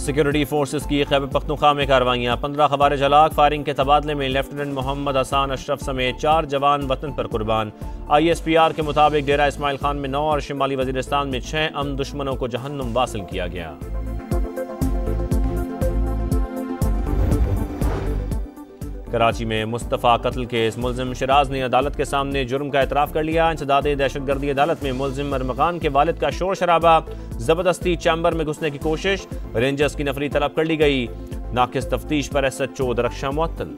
Security forces की खैबर पख्तूनख्वा में कार्रवाइयाँ, 15 खवारिज हलाक। फायरिंग के तबादले में लेफ्टिनेंट मोहम्मद हसन अशरफ समेत 4 जवान वतन पर कुर्बान। ISPR के मुताबिक डेरा इस्माइल खान में 9 और शिमाली वजीरिस्तान में 6 अमन दुश्मनों को जहन्नुम वासिल किया गया। कराची में मुस्तफ़ा कत्ल केस, मुलजिम शिराज ने अदालत के सामने जुर्म का एतराफ़ कर लिया। इंसदादे दहशतगर्दी अदालत में मुलजिम अरमगान के वालिद का शोर शराबा, ज़बरदस्ती चैम्बर में घुसने की कोशिश, रेंजर्स की नफरी तलब कर ली गई। नाकिस तफ्तीश पर SHO दरख्शां मुअत्तल।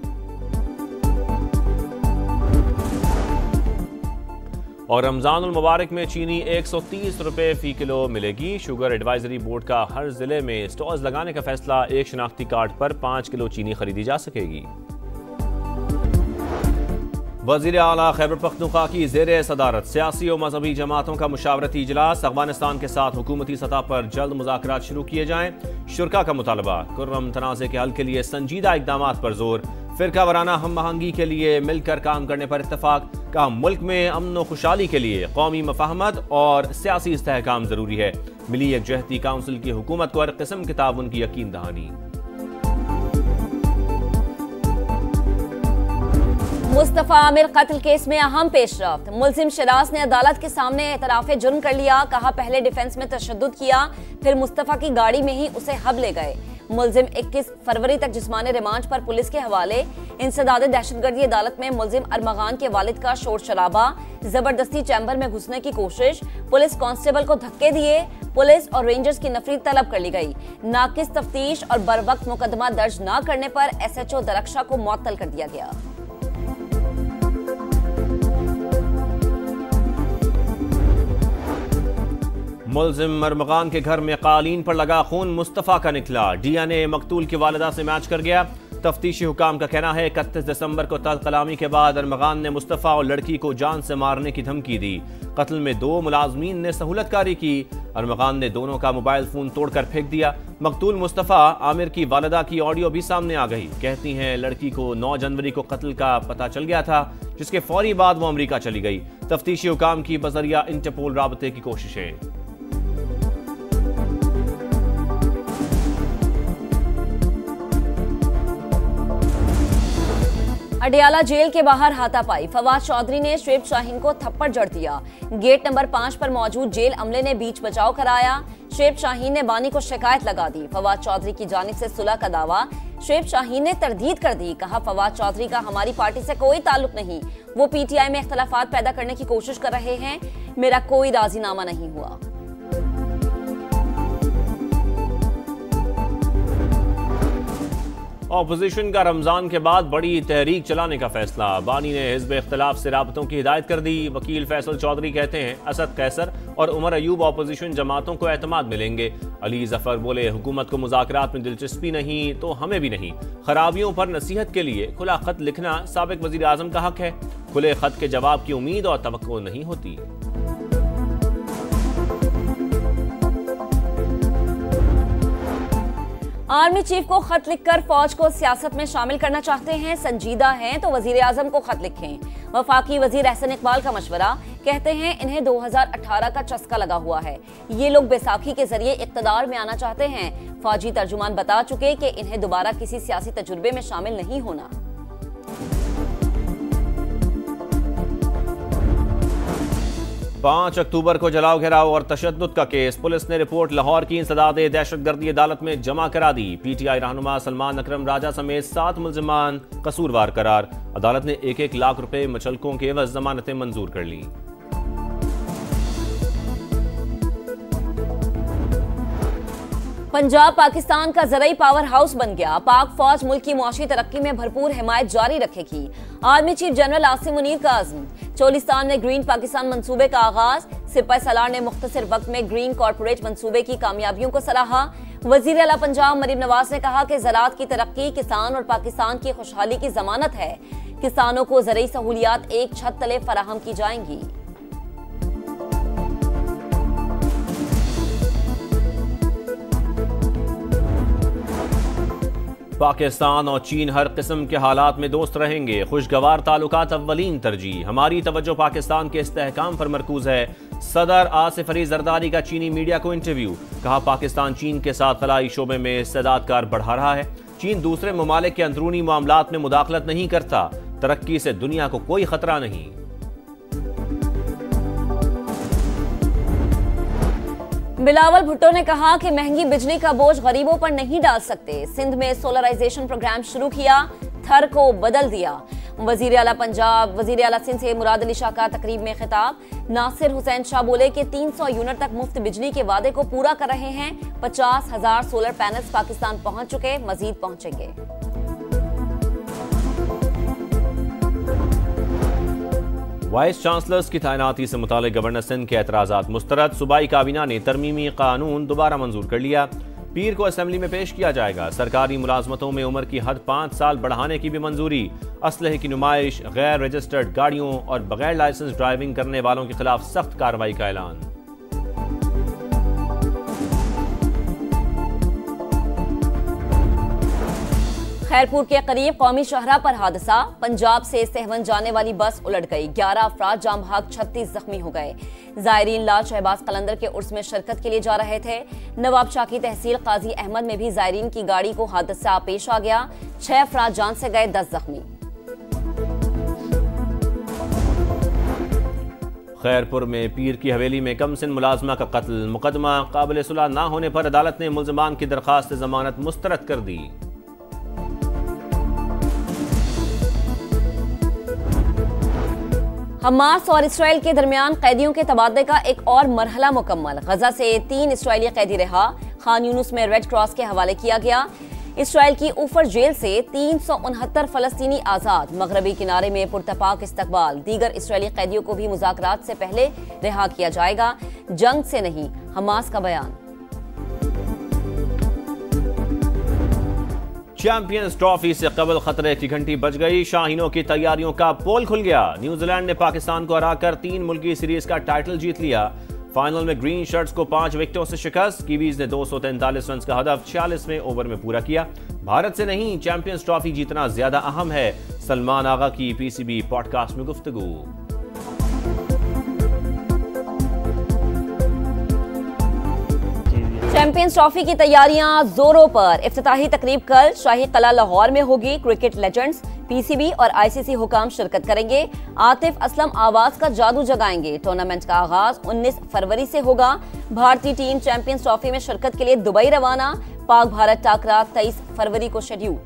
और रमज़ानुल मुबारक में चीनी 130 रुपये फ़ी किलो मिलेगी। शुगर एडवाइजरी बोर्ड का हर जिले में स्टॉल्स लगाने का फैसला, एक शनाख्ती कार्ड पर 5 किलो चीनी खरीदी जा सकेगी। वज़ीर आला खैबर पख्तूनख्वा की ज़ेर सदारत सियासी और मजहबी जमातों का मुशावरती इजलास, अफगानिस्तान के साथ हुकूमती सतह पर जल्द मुज़ाकरात शुरू किए जाएं। शुरका का मुतालबा, कुर्रम तनाज़े के हल के लिए संजीदा इक़दामात पर जोर। फ़िरका वराना हम आहंगी के लिए मिलकर काम करने पर इत्तफाक। कहा मुल्क में अमन व खुशहाली के लिए कौमी मफाहमत और सियासी इस्तेहकाम ज़रूरी है। मिली यकजहती काउंसिल की हुकूमत को हर किस्म के ताउन की यकीन दहानी। मुस्तफ़ा आमिर कत्ल केस में अहम पेशरफ्त, मुलजिम शिराज ने अदालत के सामने एतराफ़े जुर्म कर लिया। कहा पहले डिफेंस में तशद्दुद किया, फिर मुस्तफ़ा की गाड़ी में ही उसे हब ले गए। मुलजिम 21 फरवरी तक जिस्मानी रिमांड पर पुलिस के हवाले। इंसदादे दहशतगर्दी अदालत में मुलजिम अरमगान के वालिद का शोर शराबा, जबरदस्ती चैम्बर में घुसने की कोशिश, पुलिस कांस्टेबल को धक्के दिए, पुलिस और रेंजर्स की नफरी तलब कर ली गई। नाकिस तफ्तीश और बरवक्त मुकदमा दर्ज न करने पर SHO दरख्शां को मुअत्तल कर दिया गया। मुलजिम अरमगान के घर में कालीन पर लगा खून मुस्तफ़ा का निकला। DNA मकतूल की वालिदा से मैच कर गया। तफ्तीशी हुकाम का कहना है 31 दिसंबर को तल्ख कलामी के बाद अरमगान ने मुस्तफ़ा और लड़की को जान से मारने की धमकी दी। कत्ल में 2 मुलाजमीन ने सहूलतकारी की। अरमगान ने दोनों का मोबाइल फोन तोड़कर फेंक दिया। मकतूल मुस्तफ़ा आमिर की वालिदा की ऑडियो भी सामने आ गई। कहती हैं लड़की को 9 जनवरी को कत्ल का पता चल गया था, जिसके फौरी बाद वो अमरीका चली गई। तफ्तीशी हुकाम की बजरिया इंटरपोल राबते की कोशिशें। अडियाला जेल के बाहर हाथापाई, फवाद चौधरी ने शुएब शाहीन को थप्पड़ जड़ दिया। गेट नंबर 5 पर मौजूद जेल अमले ने बीच बचाव कराया। शुएब शाहीन ने बानी को शिकायत लगा दी। फवाद चौधरी की जानिब से सुलह का दावा। शुएब शाहीन ने तरदीद कर दी। कहा फवाद चौधरी का हमारी पार्टी से कोई ताल्लुक नहीं, वो PTI में इख्तलाफात पैदा करने की कोशिश कर रहे हैं। मेरा कोई राजीनामा नहीं हुआ। ऑपोजिशन का रमजान के बाद बड़ी तहरीक चलाने का फैसला, बानी ने हिज़्ब इख्तिलाफ से राबतों की हिदायत कर दी। वकील फैसल चौधरी कहते हैं असद कैसर और उमर अयूब ऑपोजिशन जमातों को एतमाद मिलेंगे। अली जफर बोले हुकूमत को मुज़ाकरात में दिलचस्पी नहीं तो हमें भी नहीं। खराबियों पर नसीहत के लिए खुला खत लिखना साबिक वज़ीर आज़म का हक है। खुले खत के जवाब की उम्मीद और तवक्को नहीं होती। आर्मी चीफ को खत लिखकर फौज को सियासत में शामिल करना चाहते हैं, संजीदा हैं तो वजीर आजम को खत लिखें। वफाकी वजीर एहसन इकबाल का मशवरा, कहते हैं इन्हें 2018 का चस्का लगा हुआ है, ये लोग बैसाखी के जरिए इक्तदार में आना चाहते हैं। फौजी तर्जुमान बता चुके कि इन्हें दोबारा किसी सियासी तजुर्बे में शामिल नहीं होना। 5 अक्टूबर को जलाओ घेराव और तशद्दुद का केस, पुलिस ने रिपोर्ट लाहौर की इंसदादे दहशतगर्दी अदालत में जमा करा दी। PTI रहनुमा सलमान अकरम राजा समेत 7 मुल्जिमान कसूरवार करार। अदालत ने 1-1 लाख रुपए मुचलकों के एवज जमानतें मंजूर कर ली। पंजाब पाकिस्तान का ज़राई पावर हाउस बन गया। पाक फौज मुल्क की मुआशी तरक्की में भरपूर हिमायत जारी रखेगी। Army chief general Asim Munir का अज़्म। चोलिस्तान में ग्रीन पाकिस्तान मंसूबे का आगाज। सिपाही सालार ने मुख्तसर वक्त में ग्रीन कॉर्पोरेट मंसूबे की कामयाबियों को सराहा। वजीर आला पंजाब मरीम नवाज ने कहा कि ज़राअत की तरक्की किसान और पाकिस्तान की खुशहाली की जमानत है। किसानों को ज़राई सहूलियात एक छत तले फराहम की जाएंगी। पाकिस्तान और चीन हर किस्म के हालात में दोस्त रहेंगे, खुशगवार ताल्लुकात अव्वलीन तरजीह, हमारी तवज्जो पाकिस्तान के इस्तेहकाम पर मरकूज है। सदर आसिफ अली जरदारी का चीनी मीडिया को इंटरव्यू, कहा पाकिस्तान चीन के साथ खलाई शोबे में इस्तेदाद कार बढ़ा रहा है। चीन दूसरे ममालिक के अंदरूनी मामलात में मुदाखलत नहीं करता, तरक्की से दुनिया को कोई खतरा नहीं। बिलावल भुट्टो ने कहा कि महंगी बिजली का बोझ गरीबों पर नहीं डाल सकते। सिंध में सोलराइजेशन प्रोग्राम शुरू किया, थर को बदल दिया। वजीर आला पंजाब, वजीर आला सिंध से मुराद अली शाह का तकरीब में खिताब। नासिर हुसैन शाह बोले कि 300 यूनिट तक मुफ्त बिजली के वादे को पूरा कर रहे हैं। 50,000 सोलर पैनल्स पाकिस्तान पहुंच चुके, मजीद पहुंचेंगे। वाइस चांसलर्स की तैनाती से मुतालिक गवर्नर सिंध के एतराज़ात मुस्तरद। सूबाई काबीना ने तरमीमी कानून दोबारा मंजूर कर लिया। पीर को असेंबली में पेश किया जाएगा। सरकारी मुलाजमतों में उम्र की हद 5 साल बढ़ाने की भी मंजूरी। असलहे की नुमाइश, गैर रजिस्टर्ड गाड़ियों और बगैर लाइसेंस ड्राइविंग करने वालों के खिलाफ सख्त कार्रवाई का ऐलान। खैरपुर के करीब कौमी शाहरा पर हादसा, पंजाब से सहवन जाने वाली बस उलट गई। 11 अफराद जाम भाग, 36 जख्मी हो गए। जायरीन लाल शहबाज कलंदर के उर्स में शिरकत के लिए जा रहे थे। नवाबशाह की तहसील काजी अहमद में भी जायरीन की गाड़ी को हादसा पेश आ गया। 6 अफराद जान से गए, 10 जख्मी। खैरपुर में पीर की हवेली में कमसिन मुलाजमा का कत्ल, मुकदमा काबिल सुलह न होने पर अदालत ने मुल्जमान की दरखास्त जमानत मुस्तरद कर दी। हमास और इसराइल के दरमियान कैदियों के तबादले का एक और मरहला मुकम्मल। गजा से 3 इसराइली कैदी रिहा, खान यूनुस में रेड क्रॉस के हवाले किया गया। इसराइल की ऊफर जेल से 369 फलस्तीनी आजाद, मगरबी किनारे में पुरतपाक इस्तकबाल। दीगर इसराइली कैदियों को भी मुज़ाकरात से पहले रिहा किया जाएगा। जंग से नहीं, हमास का बयान। चैंपियंस ट्रॉफी से कबल खतरे की घंटी बज गई, शाहीनों की तैयारियों का पोल खुल गया। न्यूजीलैंड ने पाकिस्तान को हराकर 3 मुल्की सीरीज का टाइटल जीत लिया। फाइनल में ग्रीन शर्ट्स को 5 विकेटों से शिकस्त। कीवीज ने 243 रन का हदफ 46वें ओवर में पूरा किया। भारत से नहीं, चैंपियंस ट्रॉफी जीतना ज्यादा अहम है। सलमान आगा की पीसीबी पॉडकास्ट में गुफ्तगू। चैंपियंस ट्रॉफी की तैयारियां जोरों पर। इफ्तिताही तकरीब कल शाही कला लाहौर में होगी। क्रिकेट लेजेंड्स, पीसीबी और आईसीसी हुकाम शिरकत करेंगे। आतिफ असलम आवाज का जादू जगाएंगे। टूर्नामेंट का आगाज 19 फरवरी से होगा। भारतीय टीम चैंपियंस ट्रॉफी में शिरकत के लिए दुबई रवाना। पाक भारत टाकरा 23 फरवरी को शेड्यूल।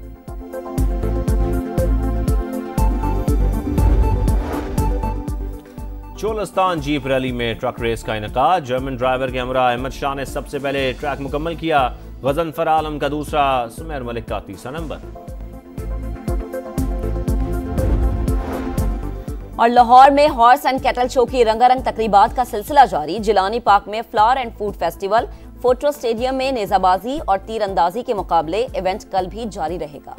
चोलस्तान जीप रैली में ट्रक रेस का इनकाद। जर्मन ड्राइवर के हमरा अहमद शाह ने सबसे पहले ट्रैक मुकम्मल किया। गजनफर आलम का दूसरा, सुमेर मलिक का तीसरा नंबर। और लाहौर में हॉर्स एंड कैटल शो की रंगारंग तकरीबात का सिलसिला जारी। जिलानी पार्क में flower and food festival, photo stadium में नेजाबाजी और तीरंदाजी के मुकाबले। इवेंट कल भी जारी रहेगा।